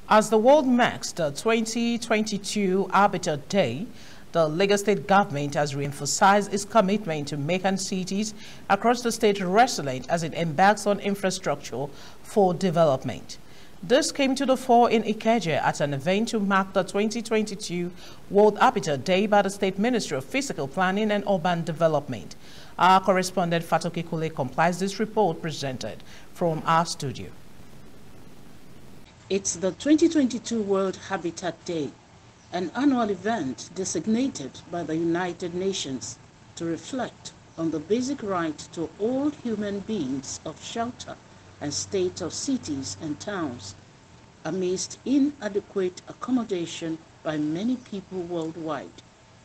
As the world marks the 2022 Habitat Day, the Lagos State government has re-emphasized its commitment to making cities across the state resilient as it embarks on infrastructure for development. This came to the fore in Ikeja at an event to mark the 2022 World Habitat Day by the State Ministry of Physical Planning and Urban Development. Our correspondent Fatoki Kule compiles this report presented from our studio. It's the 2022 World Habitat Day, an annual event designated by the United Nations to reflect on the basic right to all human beings of shelter and state of cities and towns, amidst inadequate accommodation by many people worldwide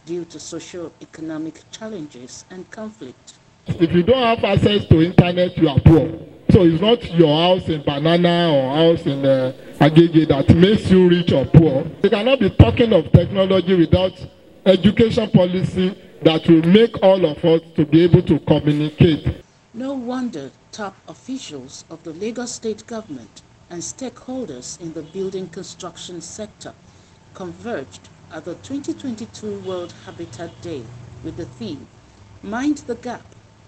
due to socio-economic challenges and conflict. If you don't have access to internet, you are poor. So it's not your house in Banana or house in Agege that makes you rich or poor. You cannot be talking of technology without education policy that will make all of us to be able to communicate. No wonder top officials of the Lagos State government and stakeholders in the building construction sector converged at the 2022 World Habitat Day with the theme, Mind the Gap,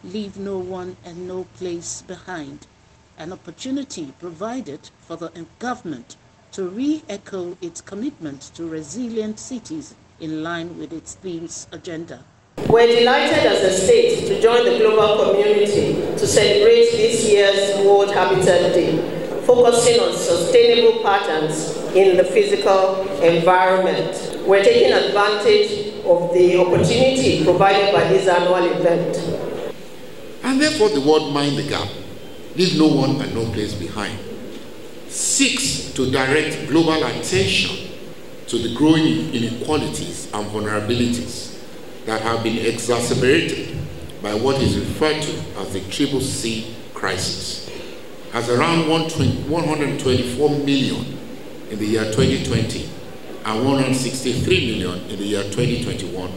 Leave No One and No Place Behind, an opportunity provided for the government to re-echo its commitment to resilient cities in line with its theme's agenda. We're delighted as a state to join the global community to celebrate this year's World Habitat Day, focusing on sustainable patterns in the physical environment. We're taking advantage of the opportunity provided by this annual event. And therefore the word Mind the Gap, Leave No One and No Place Behind, seeks to direct global attention to the growing inequalities and vulnerabilities that have been exacerbated by what is referred to as the Triple C crisis, as around 124 million in the year 2020 and 163 million in the year 2021.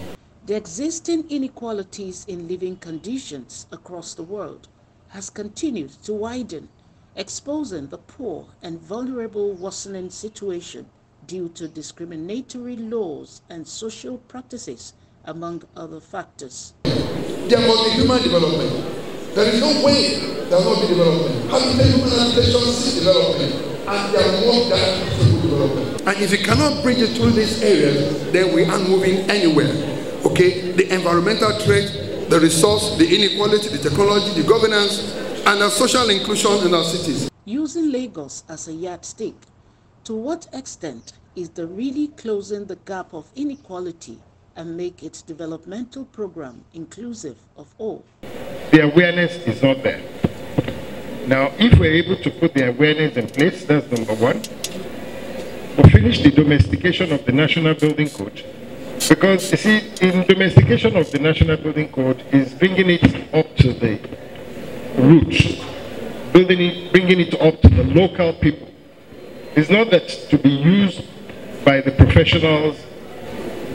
The existing inequalities in living conditions across the world has continued to widen, exposing the poor and vulnerable worsening situation due to discriminatory laws and social practices, among other factors. There must be human development. There is no way there will not be development. Human habitation seeks development, and there must be development. And if you cannot bridge it through these areas, then we aren't moving anywhere. Okay, the environmental threat, the resource, the inequality, the technology, the governance, and the social inclusion in our cities. Using Lagos as a yardstick, to what extent is the really closing the gap of inequality and make its developmental program inclusive of all? The awareness is not there. Now, if we're able to put the awareness in place, that's number one. We'll finish the domestication of the National Building Code. Because, you see, in domestication of the National Building Code is bringing it up to the roots, bringing it up to the local people. It's not that to be used by the professionals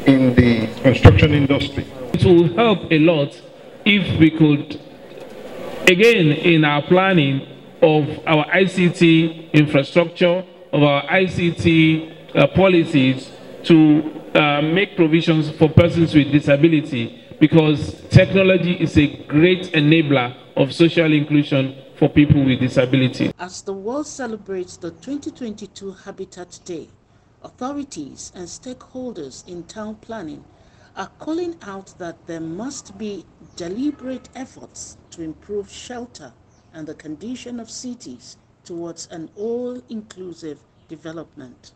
in the construction industry. It will help a lot if we could, again, in our planning of our ICT infrastructure, of our ICT policies, to make provisions for persons with disability, because technology is a great enabler of social inclusion for people with disability. As the world celebrates the 2022 Habitat Day, authorities and stakeholders in town planning are calling out that there must be deliberate efforts to improve shelter and the condition of cities towards an all-inclusive development.